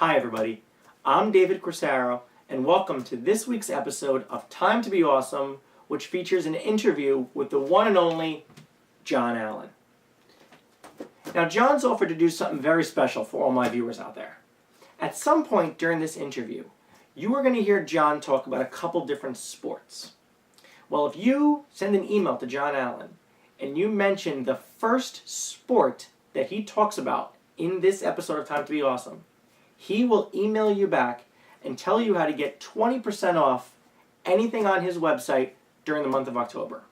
Hi everybody, I'm David Corsaro, and welcome to this week's episode of Time to Be Awesome, which features an interview with the one and only John Allen. Now John's offered to do something very special for all my viewers out there. At some point during this interview, you are going to hear John talk about a couple different sports. Well, if you send an email to John Allen and you mention the first sport that he talks about in this episode of Time to Be Awesome, he will email you back and tell you how to get 20% off anything on his website during the month of October.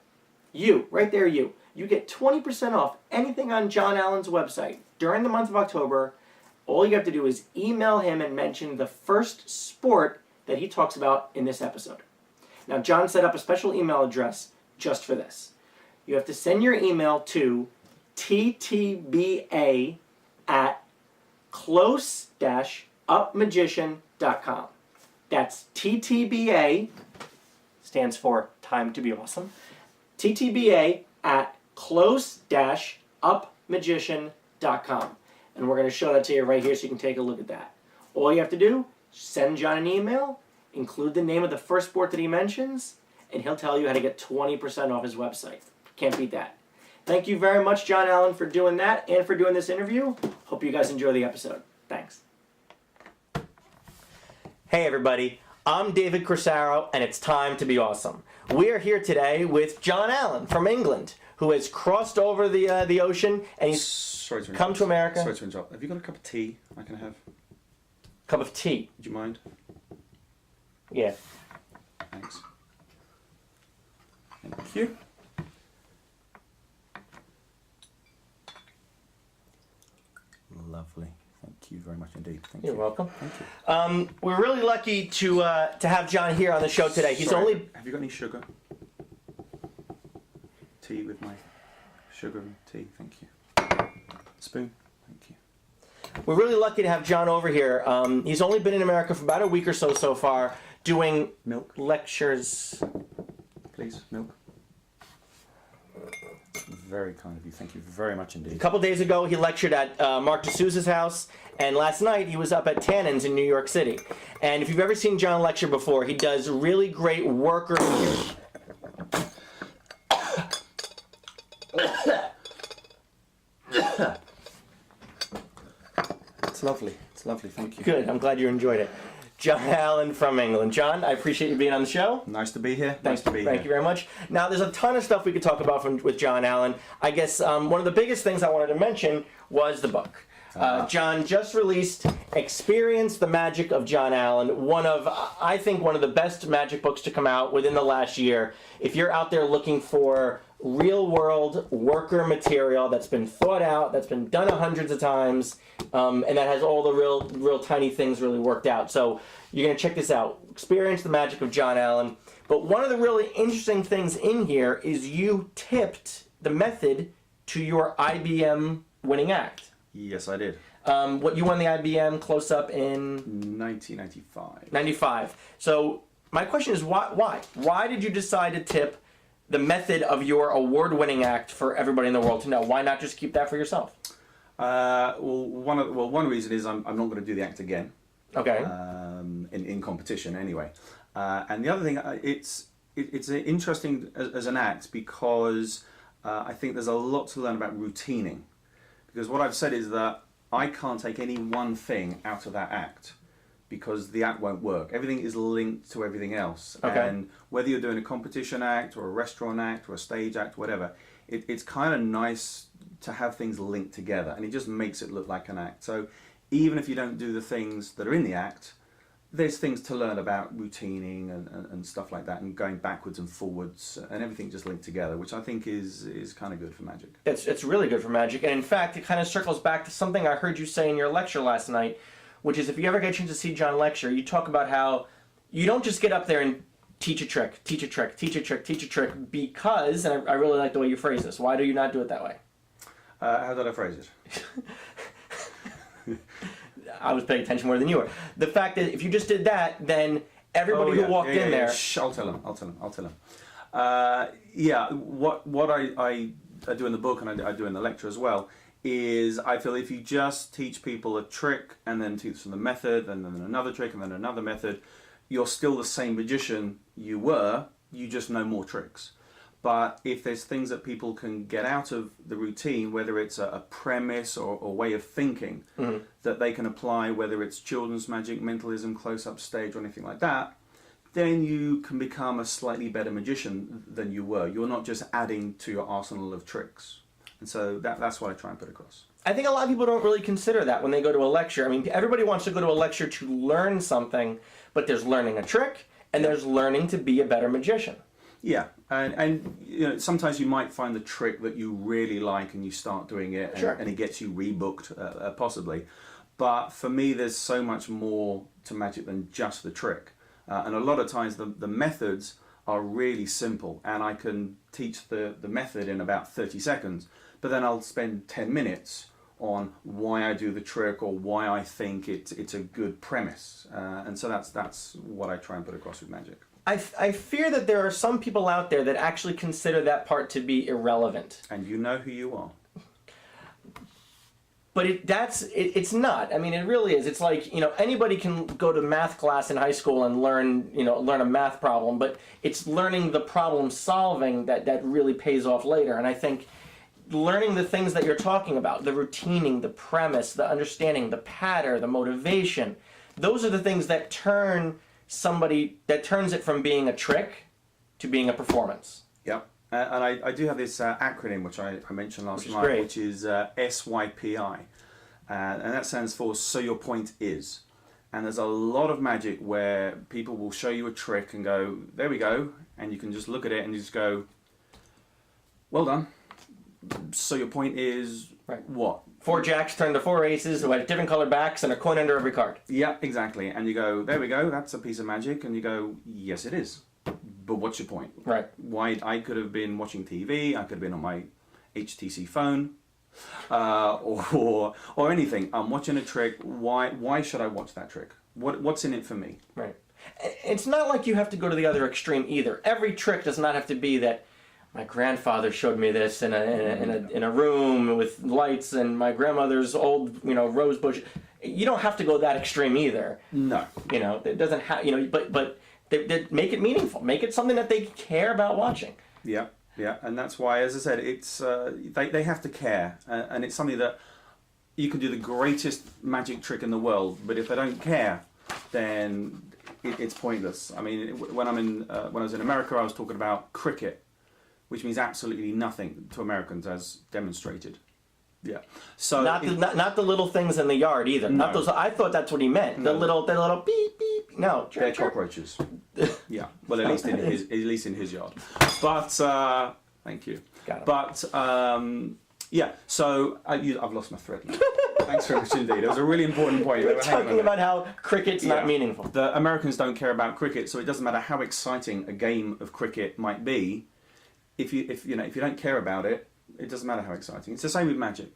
You, right there you get 20% off anything on John Allen's website during the month of October. All you have to do is email him and mention the first sport that he talks about in this episode. Now, John set up a special email address just for this. You have to send your email to ttba@close-upmagician.com. That's TTBA, stands for Time to Be Awesome, ttba@close-upmagician.com. And we're going to show that to you right here so you can take a look at that. All you have to do, send John an email, include the name of the first sport that he mentions, and he'll tell you how to get 20% off his website. Can't beat that. Thank you very much, John Allen, for doing that and for doing this interview. Hope you guys enjoy the episode. Thanks. Hey, everybody. I'm David Corsaro, and it's Time to Be Awesome. We are here today with John Allen from England, who has crossed over the ocean, and he's come to America. Sorry to interrupt. Have you got a cup of tea I can have? Cup of tea? Would you mind? Yeah. Thanks. Thank you. Lovely. Thank you very much indeed. You're welcome. Thank you. We're really lucky to have John here on the show today. He's only... Have you got any sugar? Tea with my sugar and tea. Thank you. Spoon. Thank you. We're really lucky to have John over here. He's only been in America for about a week or so far, doing milk lectures. Please, milk. Very kind of you. Thank you very much indeed. A couple days ago, he lectured at Mark DeSouza's house, and last night he was up at Tannen's in New York City. And if you've ever seen John lecture before, he does really great worker... It's lovely. It's lovely. Thank you. Good. I'm glad you enjoyed it. John Allen from England. John, I appreciate you being on the show. Nice to be here. Thank you very much. Now, there's a ton of stuff we could talk about with John Allen. I guess one of the biggest things I wanted to mention was the book. John just released Experience the Magic of John Allen, I think one of the best magic books to come out within the last year. If you're out there looking for real-world worker material that's been thought out, that's been done hundreds of times, and that has all the real tiny things really worked out. So you're going to check this out. Experience the Magic of John Allen. But one of the really interesting things in here is you tipped the method to your IBM winning act. Yes, I did. You won the IBM close-up in... 1995. 95. So my question is, why? Why did you decide to tip the method of your award-winning act for everybody in the world to know? Why not just keep that for yourself? One reason is I'm not going to do the act again. Okay. In competition anyway. And the other thing, it's interesting as an act because I think there's a lot to learn about routining. Because what I've said is that I can't take any one thing out of that act because the act won't work. Everything is linked to everything else. Okay. And whether you're doing a competition act or a restaurant act or a stage act, whatever, it's kind of nice to have things linked together, and it just makes it look like an act. So even if you don't do the things that are in the act, there's things to learn about routining and stuff like that, and going backwards and forwards, and everything just linked together, which I think is kind of good for magic. It's really good for magic, and in fact, it kind of circles back to something I heard you say in your lecture last night, which is if you ever get a chance to see John lecture, you talk about how you don't just get up there and teach a trick, teach a trick, teach a trick, teach a trick, because, and I really like the way you phrase this, why do you not do it that way? How did I phrase it? I was paying attention more than you were. The fact that if you just did that, then everybody who walked in there... Shh, I'll tell him. Yeah, what I do in the book, and I do in the lecture as well, is I feel if you just teach people a trick and then teach them the method and then another trick and then another method, you're still the same magician you were, you just know more tricks. But if there's things that people can get out of the routine, whether it's a premise or way of thinking that they can apply, whether it's children's magic, mentalism, close-up stage or anything like that, then you can become a slightly better magician than you were. You're not just adding to your arsenal of tricks. And so that's what I try and put across. I think a lot of people don't really consider that when they go to a lecture. I mean, everybody wants to go to a lecture to learn something, but there's learning a trick and there's learning to be a better magician. Yeah, and you know, sometimes you might find the trick that you really like and you start doing it and it gets you rebooked, possibly. But for me, there's so much more to magic than just the trick. And a lot of times the methods are really simple and I can teach the method in about 30 seconds, but then I'll spend 10 minutes on why I do the trick or why I think it's a good premise. And so that's what I try and put across with magic. I fear that there are some people out there that actually consider that part to be irrelevant. And you know who you are. But it's not. I mean, it really is. It's like, you know, anybody can go to math class in high school and learn a math problem, but it's learning the problem solving that really pays off later. And I think learning the things that you're talking about, the routining, the premise, the understanding, the pattern, the motivation, those are the things that turns it from being a trick to being a performance. Yeah. And I do have this acronym which I mentioned last night, great. which is SYPI. And that stands for So Your Point Is. And there's a lot of magic where people will show you a trick and go, there we go. And you can just look at it and you just go, well done. So your point is what? 4 jacks turned to 4 aces who had different colored backs and a coin under every card. Yeah, exactly. And you go, there we go, that's a piece of magic. And you go, yes, it is. But what's your point? Right. Why I could have been watching TV, I could have been on my HTC phone, or anything. I'm watching a trick. Why should I watch that trick? What's in it for me? Right. It's not like you have to go to the other extreme either. Every trick does not have to be that my grandfather showed me this in a room with lights and my grandmother's old rose bush. You don't have to go that extreme either. No. It doesn't have but they make it meaningful. Make it something that they care about watching. Yeah, yeah, and that's why, as I said, it's they have to care, and it's something that you can do the greatest magic trick in the world, but if they don't care, then it's pointless. I mean, when I was in America, I was talking about cricket, which means absolutely nothing to Americans, as demonstrated. Yeah. So not the little things in the yard either. No. Not those. I thought that's what he meant. No. The little beep beep. No, they're cockroaches. Yeah. Well, at least in his yard. But thank you. Got it. But yeah. So I've lost my thread now. Thanks very much indeed. It was a really important point. We're talking about how cricket's not meaningful. The Americans don't care about cricket, so it doesn't matter how exciting a game of cricket might be. If you don't care about it, it doesn't matter how exciting. It's the same with magic.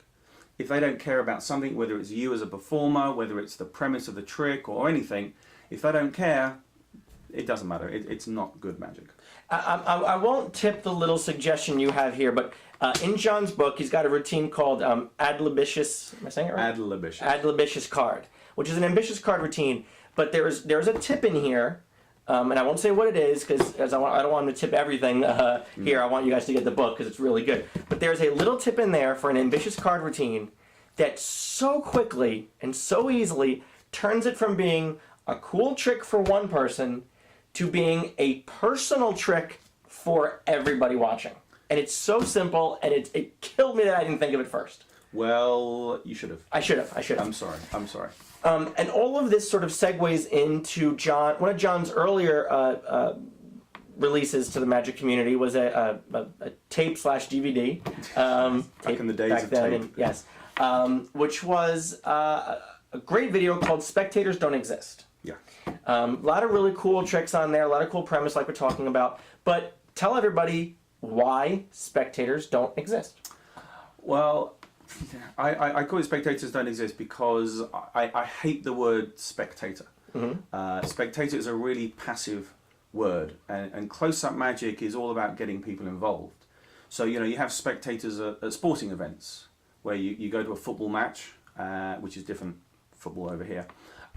If they don't care about something, whether it's you as a performer, whether it's the premise of the trick or anything, if they don't care, it doesn't matter. It's not good magic. I won't tip the little suggestion you have here, but in John's book, he's got a routine called Adlibitious. Am I saying it right? Adlibitious. Adlibitious card, which is an ambitious card routine. But there's a tip in here. And I won't say what it is because I don't want him to tip everything here. I want you guys to get the book because it's really good. But there's a little tip in there for an ambitious card routine that so quickly and so easily turns it from being a cool trick for one person to being a personal trick for everybody watching. And it's so simple, and it killed me that I didn't think of it first. Well, you should have. I should have. I'm sorry. And all of this sort of segues into one of John's earlier releases to the magic community was a tape/DVD. Back in the days of tape. Yes. Which was a great video called Spectators Don't Exist. Yeah. A lot of really cool tricks on there, a lot of cool premise like we're talking about. But tell everybody why spectators don't exist. Well, I call it Spectators Don't Exist because I hate the word spectator. Mm-hmm. Spectator is a really passive word, and close-up magic is all about getting people involved. So, you have spectators at sporting events where you go to a football match, which is different football over here.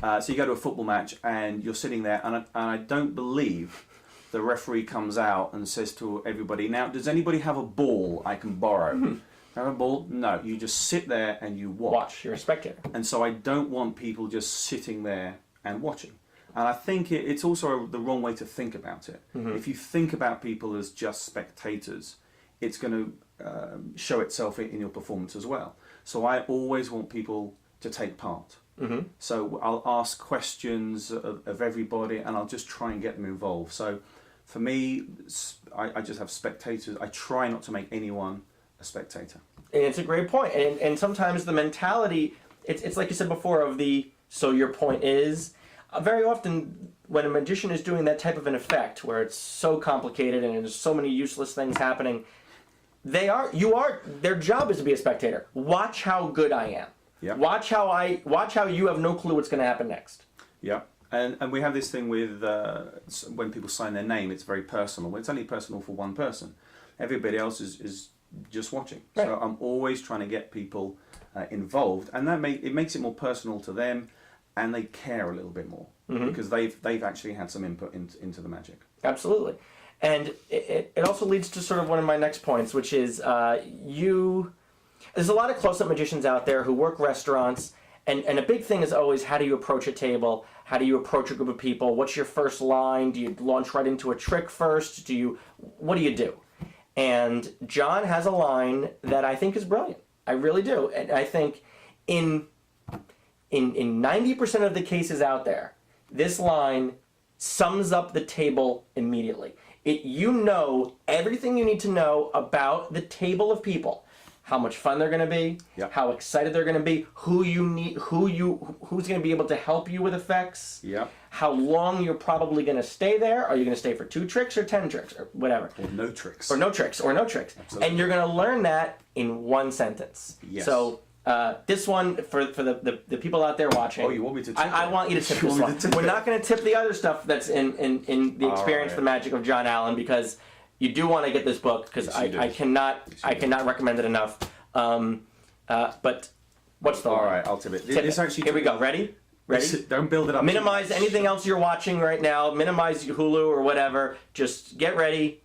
So you go to a football match and you're sitting there, and I don't believe the referee comes out and says to everybody, now, does anybody have a ball I can borrow? Have a ball? No, you just sit there and you watch. You're a spectator. And so I don't want people just sitting there and watching. And I think it's also the wrong way to think about it. If you think about people as just spectators, it's going to show itself in your performance as well. So I always want people to take part. So I'll ask questions of everybody, and I'll just try and get them involved. So for me, I just have spectators. I try not to make anyone a spectator. And it's a great point. And sometimes the mentality, it's like you said before, of the, so your point is, very often when a magician is doing that type of an effect, where it's so complicated and there's so many useless things happening, their job is to be a spectator. Watch how good I am. Yep. Watch how you have no clue what's going to happen next. Yeah. And we have this thing with when people sign their name, it's very personal. It's only personal for one person. Everybody else is just watching. Right. So I'm always trying to get people involved, and it makes it more personal to them, and they care a little bit more because they've actually had some input into the magic. Absolutely. And it also leads to sort of one of my next points, which is there's a lot of close-up magicians out there who work restaurants, and a big thing is always, how do you approach a table? How do you approach a group of people? What's your first line? Do you launch right into a trick first? What do you do? And John has a line that I think is brilliant. I really do. And I think in 90% of the cases out there, this line sums up the table immediately. You know everything you need to know about the table of people. How much fun they're going to be, how excited they're going to be, who's going to be able to help you with effects, how long you're probably going to stay there. Are you going to stay for 2 tricks or 10 tricks or whatever? Or no tricks. Absolutely. And you're going to learn that in one sentence. Yes. So this one, for the people out there watching. Oh, you want me to tip I want you to tip this one. We're not going to tip the other stuff that's in the Experience the Magic of John Allen, because you do want to get this book, because I cannot recommend it enough. But what's the line? All right, I'll tip it. Here we go. Ready? Don't build it up. Minimize anything else you're watching right now. Minimize Hulu or whatever. Just get ready.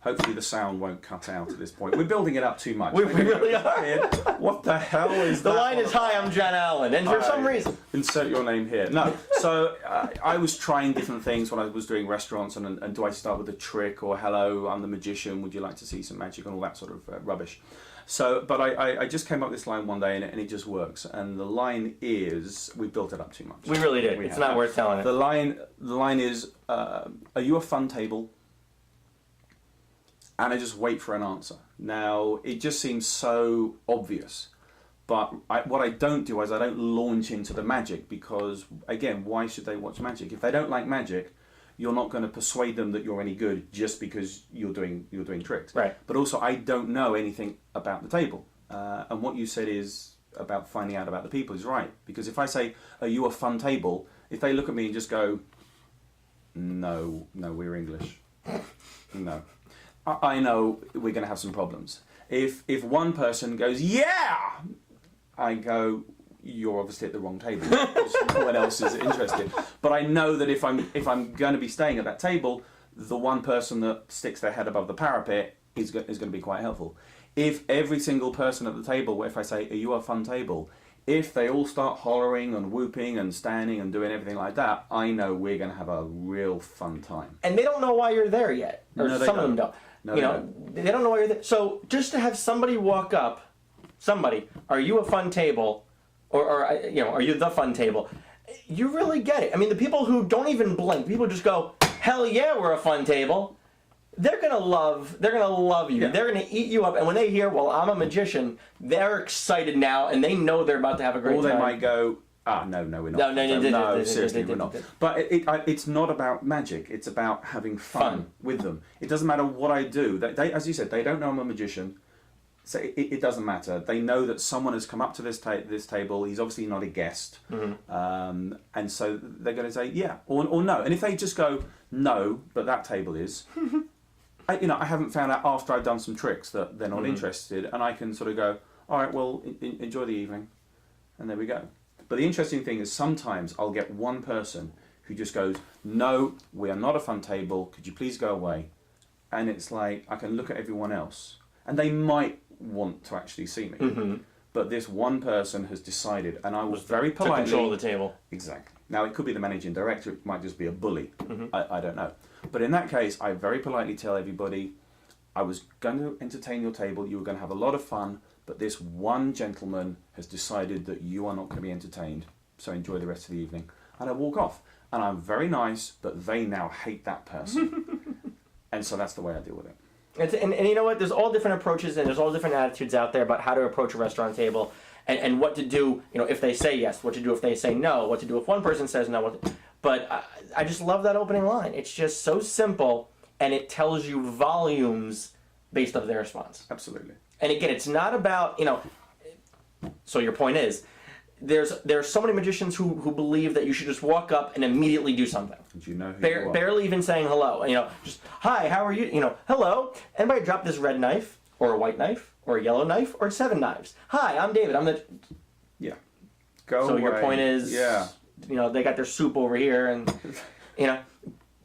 Hopefully the sound won't cut out at this point. We're building it up too much. We really are. What the hell is that? The line is, "Hi, I'm John Allen," and for some reason. Insert your name here. No. So I was trying different things when I was doing restaurants, and do I start with a trick, or hello, I'm the magician, would you like to see some magic, and all that sort of rubbish. So, but I just came up with this line one day, and it just works. And the line is, we built it up too much. We really did. It's not worth telling it. The line is, are you a fun table? And I just wait for an answer. Now, it just seems so obvious, but what I don't do is I don't launch into the magic, because, again, why should they watch magic? If they don't like magic, you're not going to persuade them that you're any good just because you're doing tricks. Right. But also, I don't know anything about the table. And what you said is about finding out about the people is right. Because if I say, are you a fun table? If they look at me and just go, no, we're English. No. I know we're going to have some problems. If one person goes, yeah, I go, you're obviously at the wrong table. No one else is interested. But I know that if I'm going to be staying at that table, the one person that sticks their head above the parapet is going to be quite helpful. If every single person at the table, if I say, are you a fun table? If they all start hollering and whooping and standing and doing everything like that, I know we're going to have a real fun time. And they don't know why you're there yet. Or No, some of them don't. No, they don't know why you're there. So just to have somebody walk up, are you a fun table? Or are you the fun table? You really get it. I mean, the people who don't even blink, people just go, hell yeah, we're a fun table. They're gonna love you. Yeah. They're gonna eat you up. And when they hear, well, I'm a magician, they're excited now, and they know they're about to have a great time. Or they might go, no, we're not. No, seriously, we're not. But it's not about magic. It's about having fun with them. It doesn't matter what I do. They, as you said, they don't know I'm a magician. So it doesn't matter. They know that someone has come up to this table. He's obviously not a guest. Mm-hmm. And so they're going to say, yeah, or no. And if they just go, no, but that table is... I haven't found out after I've done some tricks that they're not interested, and I can sort of go, all right, well, enjoy the evening, and there we go. But the interesting thing is sometimes I'll get one person who just goes, no, we are not a fun table, could you please go away? And it's like, I can look at everyone else, and they might want to actually see me. Mm-hmm. But this one person has decided, and I was very To politely... control the table. Exactly. Now, it could be the managing director, it might just be a bully. Mm-hmm. I don't know. But in that case, I very politely tell everybody, I was going to entertain your table, you were going to have a lot of fun, but this one gentleman has decided that you are not going to be entertained, so enjoy the rest of the evening. And I walk off. And I'm very nice, but they now hate that person. And so that's the way I deal with it. And you know what? There's all different approaches and there's all different attitudes out there about how to approach a restaurant table and what to do, if they say yes, what to do if they say no, what to do if one person says no. But I just love that opening line. It's just so simple, and it tells you volumes based off their response. Absolutely. And again, it's not about, so your point is, there are so many magicians who believe that you should just walk up and immediately do something. And you know who you are. Barely even saying hello. Just, hi, how are you? Hello. Anybody drop this red knife, or a white knife, or a yellow knife, or 7 knives? Hi, I'm David. I'm the... Yeah. Go So away. your point is, yeah. They got their soup over here, and,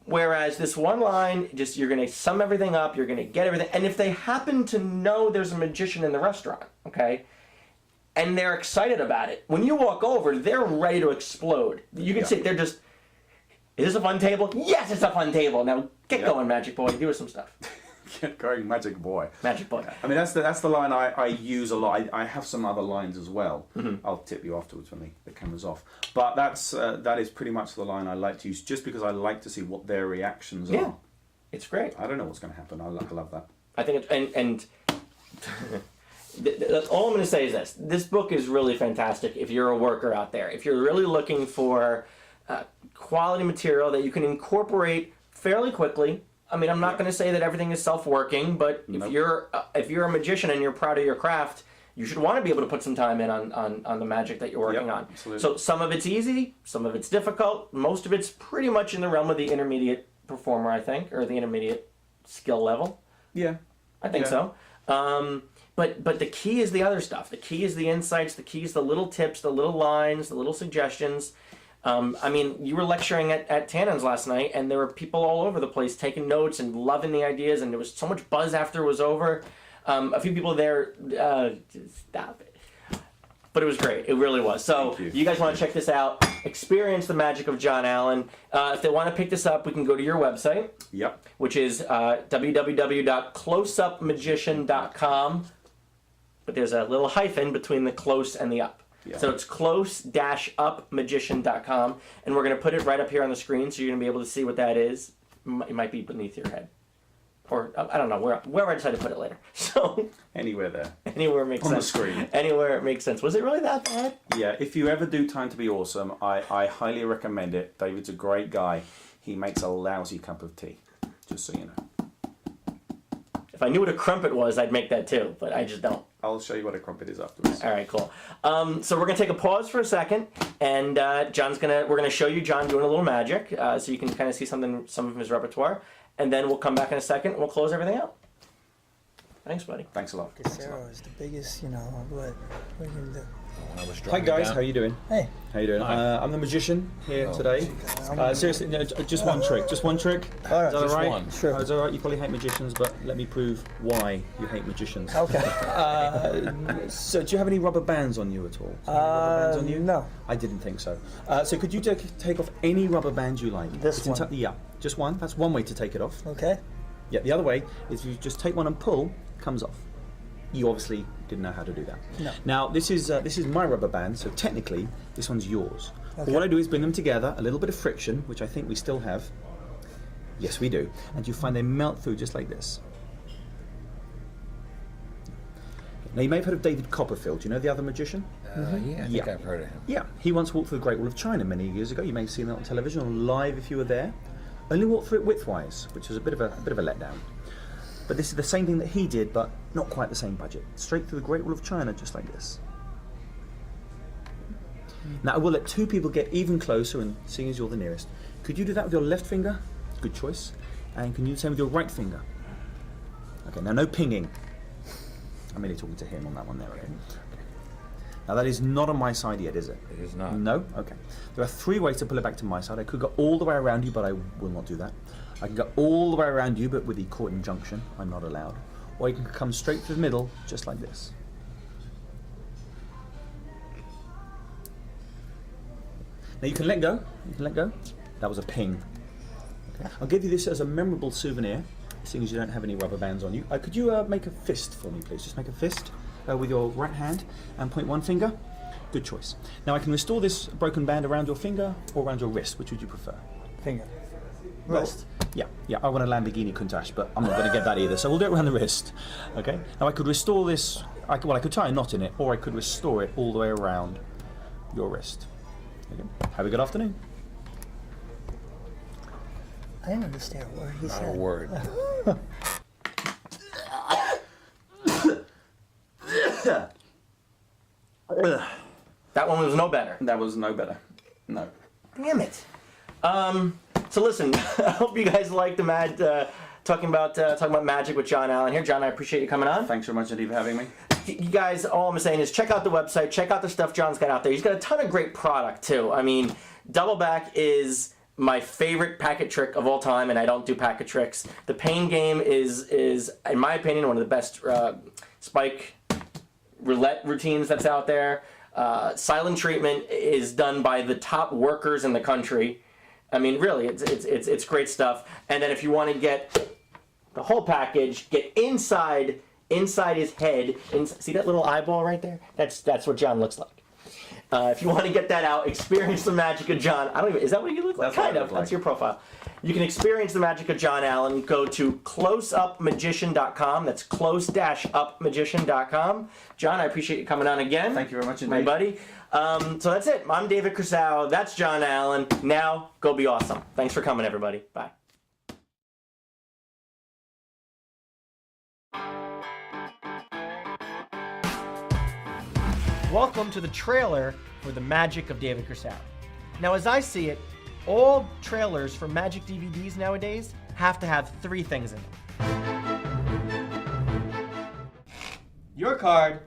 whereas this one line, just you're going to sum everything up, you're going to get everything. And if they happen to know there's a magician in the restaurant, okay, and they're excited about it, when you walk over, they're ready to explode. You can see they're just, is this a fun table? Yes, it's a fun table. Now get going, Magic Boy. Do some stuff. Get going, Magic Boy. Magic Boy. I mean, that's the line I use a lot. I have some other lines as well. Mm-hmm. I'll tip you afterwards when the camera's off. But that is pretty much the line I like to use, just because I like to see what their reactions are. Yeah, it's great. I don't know what's going to happen. I love that. I think and all I'm going to say is this. This book is really fantastic if you're a worker out there. If you're really looking for quality material that you can incorporate fairly quickly. I mean, I'm not going to say that everything is self-working, but if you're a magician and you're proud of your craft, you should want to be able to put some time in on the magic that you're working on. Absolutely. So some of it's easy, some of it's difficult, most of it's pretty much in the realm of the intermediate performer, I think, or the intermediate skill level. Yeah. I think so. But the key is the other stuff. The key is the insights. The key is the little tips, the little lines, the little suggestions. I mean, you were lecturing at Tannen's last night, and there were people all over the place taking notes and loving the ideas, and there was so much buzz after it was over. A few people there, stop it. But it was great. It really was. So you guys want to check this out, experience the magic of John Allen. If they want to pick this up, we can go to your website, which is www.closeupmagician.com. But there's a little hyphen between the close and the up. Yeah. So it's close-upmagician.com, and we're going to put it right up here on the screen, so you're going to be able to see what that is. It might be beneath your head. Or, I don't know, wherever I decide to put it later. So anywhere there. Anywhere makes sense. On the screen. Anywhere it makes sense. Was it really that bad? Yeah, if you ever do Time to Be Awesome, I highly recommend it. David's a great guy. He makes a lousy cup of tea, just so you know. If I knew what a crumpet was, I'd make that too, but I just don't. I'll show you what a crumpet is afterwards. All right, cool. So we're gonna take a pause for a second, and we're gonna show you John doing a little magic, so you can kind of see some of his repertoire, and then we'll come back in a second and we'll close everything out. Thanks, buddy. Thanks a lot. Corsaro is the biggest, what are you gonna do? Hi guys, how you doing? Hey. How you doing? I'm the magician here today. Seriously, no, just one trick. Just one trick. All right. Is that all right? One. Sure. It's all right. You probably hate magicians, but let me prove why you hate magicians. Okay. So, do you have any rubber bands on you at all? Rubber bands on you? No. I didn't think so. So, could you take off any rubber band you like? This one. Yeah, just one. That's one way to take it off. Okay. Yeah. The other way is you just take one and pull, it comes off. You obviously didn't know how to do that. No. Now this is my rubber band, so technically this one's yours. Okay. But what I do is bring them together, a little bit of friction, which I think we still have. Yes, we do. And you find they melt through just like this. Now you may have heard of David Copperfield. Do you know the other magician? Yeah, I think I've heard of him. Yeah, he once walked through the Great Wall of China many years ago. You may have seen that on television or live if you were there. Only walked through it widthwise, which was a bit of a letdown. But this is the same thing that he did, but not quite the same budget. Straight through the Great Wall of China, just like this. Now I will let two people get even closer, and seeing as you're the nearest, could you do that with your left finger? Good choice. And can you do the same with your right finger? Okay, now no pinging. I'm really talking to him on that one there, okay? Now that is not on my side yet, is it? It is not. No? Okay. There are 3 ways to pull it back to my side. I could go all the way around you, but I will not do that. I can go all the way around you, but with the cord and junction, I'm not allowed. Or you can come straight through the middle, just like this. Now you can let go. You can let go. That was a ping. Okay. I'll give you this as a memorable souvenir, seeing as you don't have any rubber bands on you. Could you make a fist for me, please? Just make a fist with your right hand and point one finger. Good choice. Now I can restore this broken band around your finger or around your wrist. Which would you prefer? Finger. Wrist. Yeah, I want a Lamborghini Countach, but I'm not going to get that either, so we'll do it around the wrist. Okay. Now I could restore this. I could tie a knot in it, or I could restore it all the way around your wrist. Okay. Have a good afternoon. I didn't understand a word he Not a said. word. That one was no better. That was no better. No. Damn it. So listen, I hope you guys liked the talking about magic with John Allen here. John, I appreciate you coming on. Thanks very much, Eddie, for having me. You guys, all I'm saying is check out the website, check out the stuff John's got out there. He's got a ton of great product too. I mean, Double Back is my favorite packet trick of all time, and I don't do packet tricks. The Pain Game is in my opinion, one of the best spike roulette routines that's out there. Silent Treatment is done by the top workers in the country. I mean, really, it's great stuff. And then if you want to get the whole package, get inside his head. See that little eyeball right there? That's what John looks like. If you want to get that out, experience the magic of John. Is that what you look like? That's what I Kind of. look like. That's your profile. You can experience the magic of John Allen. Go to closeupmagician.com. That's close-upmagician.com. John, I appreciate you coming on again. Thank you very much indeed. My buddy. So that's it. I'm David Corsaro. That's John Allen. Now, go be awesome. Thanks for coming, everybody. Bye. Welcome to the trailer for The Magic of David Corsaro. Now, as I see it, all trailers for Magic DVDs nowadays have to have 3 things in them. Your card,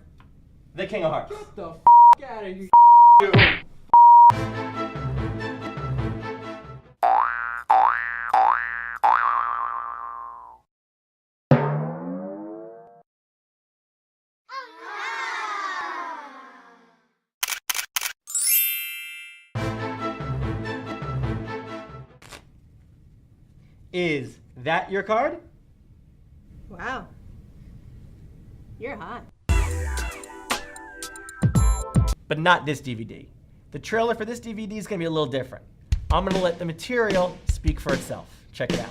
the King of Hearts. Get the out of here. Is that your card? Wow. You're hot. But not this DVD. The trailer for this DVD is going to be a little different. I'm going to let the material speak for itself. Check it out.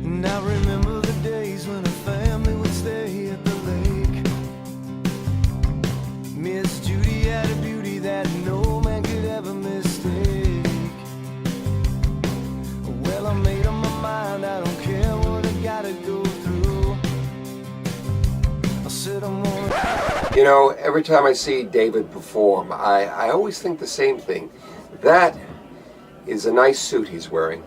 And I remember the days when a family would stay at the lake. Miss Judy had a beauty that no man could ever mistake. Well, I made up my mind, I don't care what I gotta go through. I said I'm gonna... You know, every time I see David perform, I always think the same thing. That is a nice suit he's wearing.